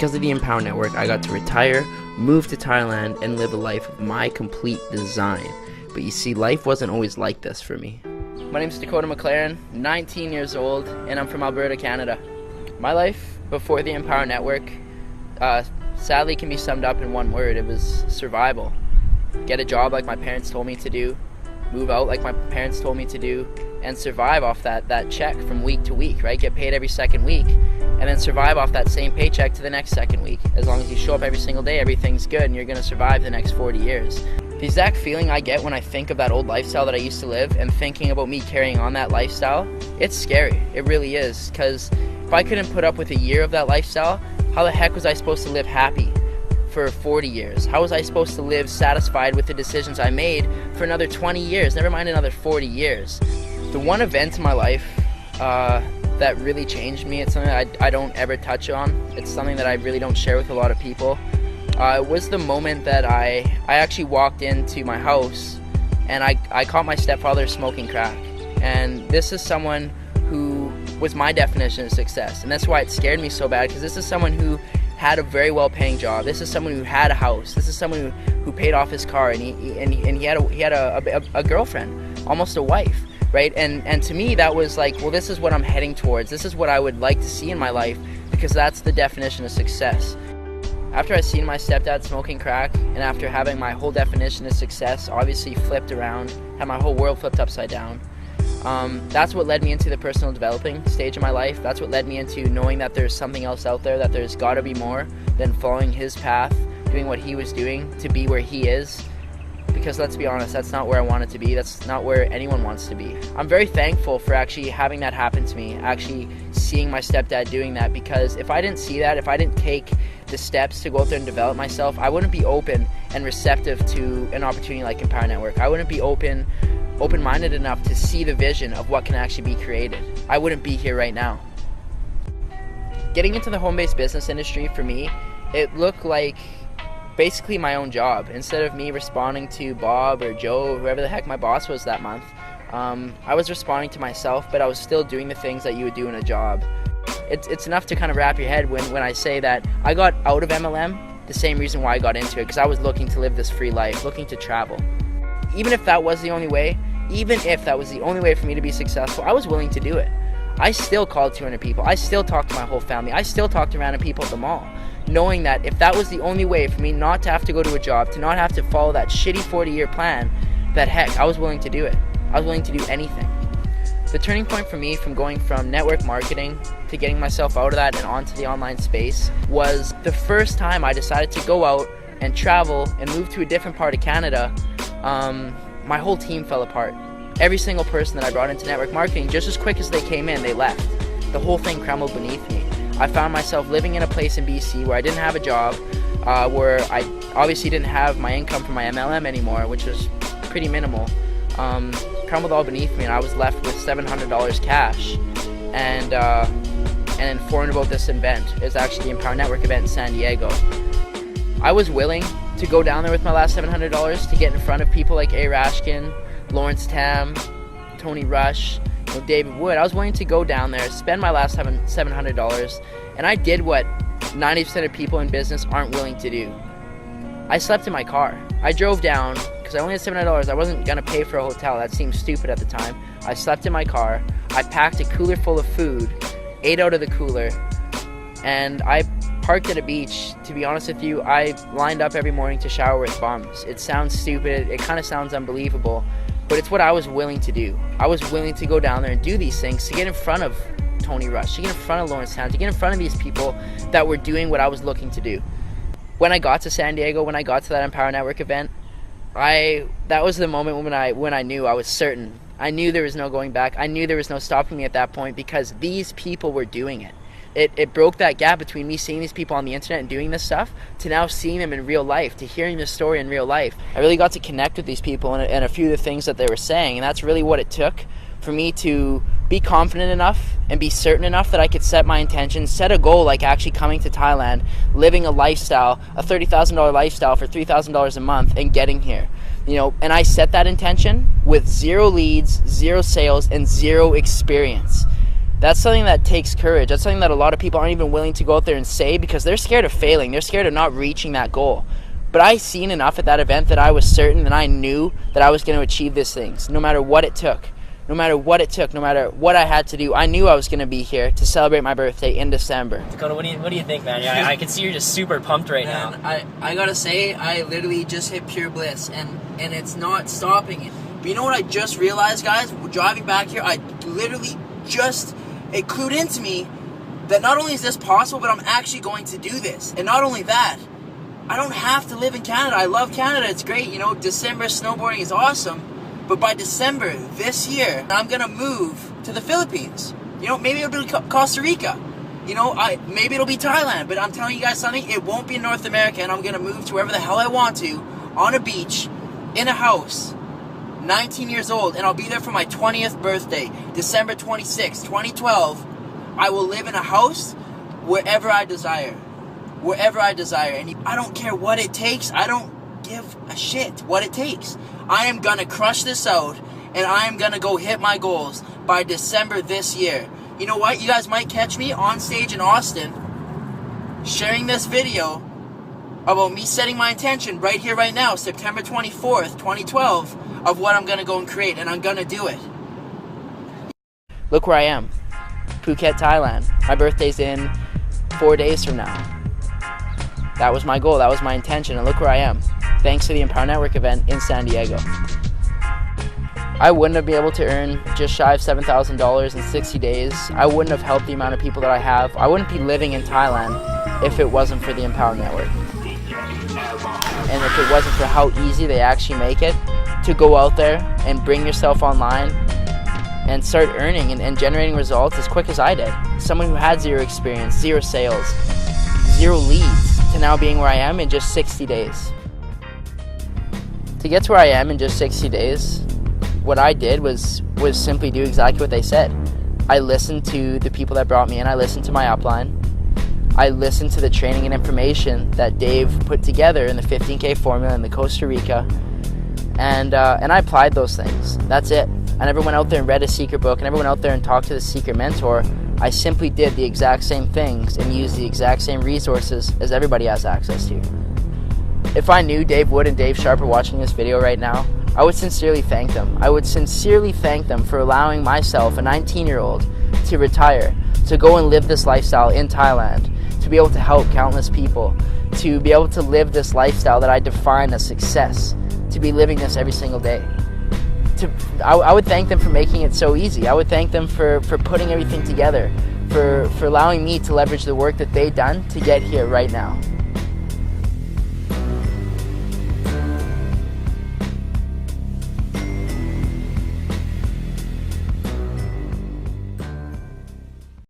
Because of the Empower Network, I got to retire, move to Thailand, and live a life of my complete design. But you see, life wasn't always like this for me. My name's Dakota McLearn, 19 years old, and I'm from Alberta, Canada. My life before the Empower Network sadly can be summed up in one word. It was survival. Get a job like my parents told me to do, move out like my parents told me to do, and survive off that check from week to week, right? Get paid every second week, and then survive off that same paycheck to the next second week. As long as you show up every single day, everything's good, and you're going to survive the next 40 years. The exact feeling I get when I think of that old lifestyle that I used to live and thinking about me carrying on that lifestyle, it's scary. It really is, because if I couldn't put up with a year of that lifestyle, how the heck was I supposed to live happy for 40 years? How was I supposed to live satisfied with the decisions I made for another 20 years, never mind another 40 years? The one event in my life that really changed me, it's something that I don't ever touch on. It's something that I really don't share with a lot of people. It was the moment that I actually walked into my house and I caught my stepfather smoking crack. And this is someone who was my definition of success. And that's why it scared me so bad, because this is someone who had a very well-paying job. This is someone who had a house. This is someone who paid off his car, and he had a girlfriend, almost a wife, right? And to me, that was like, well, this is what I'm heading towards. This is what I would like to see in my life, because that's the definition of success. After I seen my stepdad smoking crack, and after having my whole definition of success obviously flipped around, had my whole world flipped upside down, that's what led me into the personal developing stage of my life. That's what led me into knowing that there's something else out there, that there's got to be more than following his path, doing what he was doing to be where he is. Because let's be honest, that's not where I wanted to be. That's not where anyone wants to be. I'm very thankful for actually having that happen to me, actually seeing my stepdad doing that, because if I didn't see that, if I didn't take the steps to go out there and develop myself, I wouldn't be open and receptive to an opportunity like Empower Network. I wouldn't be open-minded enough to see the vision of what can actually be created. I wouldn't be here right now. Getting into the home-based business industry, for me, it looked like basically my own job. Instead of me responding to Bob or Joe or whoever the heck my boss was that month, I was responding to myself, but I was still doing the things that you would do in a job. It's enough to kind of wrap your head when I say that I got out of MLM the same reason why I got into it, because I was looking to live this free life, looking to travel. Even if that was the only way, for me to be successful, I was willing to do it. I still called 200 people. I still talked to my whole family. I still talked to random people at the mall, knowing that if that was the only way for me not to have to go to a job, to not have to follow that shitty 40-year plan, that heck, I was willing to do it. I was willing to do anything. The turning point for me, from going from network marketing to getting myself out of that and onto the online space, was the first time I decided to go out and travel and move to a different part of Canada. My whole team fell apart. Every single person that I brought into network marketing, just as quick as they came in, they left. The whole thing crumbled beneath me. I found myself living in a place in BC where I didn't have a job, where I obviously didn't have my income from my MLM anymore, which was pretty minimal. Crumbled all beneath me, and I was left with $700 cash, and informed about this event. It was actually the Empower Network event in San Diego. I was willing to go down there with my last $700 to get in front of people like A. Rashkin, Lawrence Tam, Tony Rush, David Wood. I was willing to go down there, spend my last $700, and I did what 90% of people in business aren't willing to do. I slept in my car. I drove down, because I only had $700. I wasn't going to pay for a hotel. That seemed stupid at the time. I slept in my car. I packed a cooler full of food, ate out of the cooler, and I parked at a beach. To be honest with you, I lined up every morning to shower with bums. It sounds stupid. It kind of sounds unbelievable, but it's what I was willing to do. I was willing to go down there and do these things to get in front of Tony Rush, to get in front of Lawrence Town, to get in front of these people that were doing what I was looking to do. When I got to San Diego, when I got to that Empower Network event, that was the moment when I knew I was certain. I knew there was no going back. I knew there was no stopping me at that point, because these people were doing it. It broke that gap between me seeing these people on the internet and doing this stuff to now seeing them in real life, to hearing this story in real life. I really got to connect with these people and a few of the things that they were saying, and that's really what it took for me to be confident enough and be certain enough that I could set my intentions, set a goal like actually coming to Thailand, living a lifestyle, a $30,000 lifestyle for $3,000 a month, and getting here. And I set that intention with 0 leads, 0 sales, and 0 experience. That's something that takes courage. That's something that a lot of people aren't even willing to go out there and say because they're scared of failing. They're scared of not reaching that goal. But I seen enough at that event that I was certain and I knew that I was going to achieve these things, no matter what it took. No matter what it took, no matter what I had to do, I knew I was going to be here to celebrate my birthday in December. Dakota, what do you think, man? Yeah, I can see you're just super pumped right now. I gotta say, I literally just hit pure bliss, and it's not stopping it. But you know what I just realized, guys? Driving back here, I literally it clued into me that not only is this possible, but I'm actually going to do this. And not only that, I don't have to live in Canada. I love Canada. It's great. You know, December snowboarding is awesome. But by December this year, I'm going to move to the Philippines. You know, maybe it'll be Costa Rica. You know, maybe it'll be Thailand. But I'm telling you guys something, it won't be in North America. And I'm going to move to wherever the hell I want to, on a beach, in a house, 19 years old. And I'll be there for my 20th birthday, December 26, 2012. I will live in a house wherever I desire. Wherever I desire. And I don't care what it takes. I don't give a shit what it takes. I am gonna crush this out, and I am gonna go hit my goals by December this year. You know what? You guys might catch me on stage in Austin sharing this video about me setting my intention right here, right now, September 24th, 2012, of what I'm gonna go and create, and I'm gonna do it. Look where I am. Phuket, Thailand. My birthday's in 4 days from now. That was my goal, that was my intention, and look where I am. Thanks to the Empower Network event in San Diego. I wouldn't have been able to earn just shy of $7,000 in 60 days. I wouldn't have helped the amount of people that I have. I wouldn't be living in Thailand if it wasn't for the Empower Network. And if it wasn't for how easy they actually make it to go out there and bring yourself online and start earning and generating results as quick as I did. Someone who had zero experience, zero sales, zero leads, to now being where I am in just 60 days. To get to where I am in just 60 days, what I did was simply do exactly what they said. I listened to the people that brought me in. I listened to my upline. I listened to the training and information that Dave put together in the 15K formula in the Costa Rica, and I applied those things. That's it. I never went out there and read a secret book. I never went out there and talked to the secret mentor. I simply did the exact same things and used the exact same resources as everybody has access to. If I knew Dave Wood and Dave Sharp are watching this video right now, I would sincerely thank them. I would sincerely thank them for allowing myself, a 19-year-old, to retire, to go and live this lifestyle in Thailand, to be able to help countless people, to be able to live this lifestyle that I define as success, to be living this every single day. I would thank them for making it so easy. I would thank them for putting everything together, for allowing me to leverage the work that they've done to get here right now.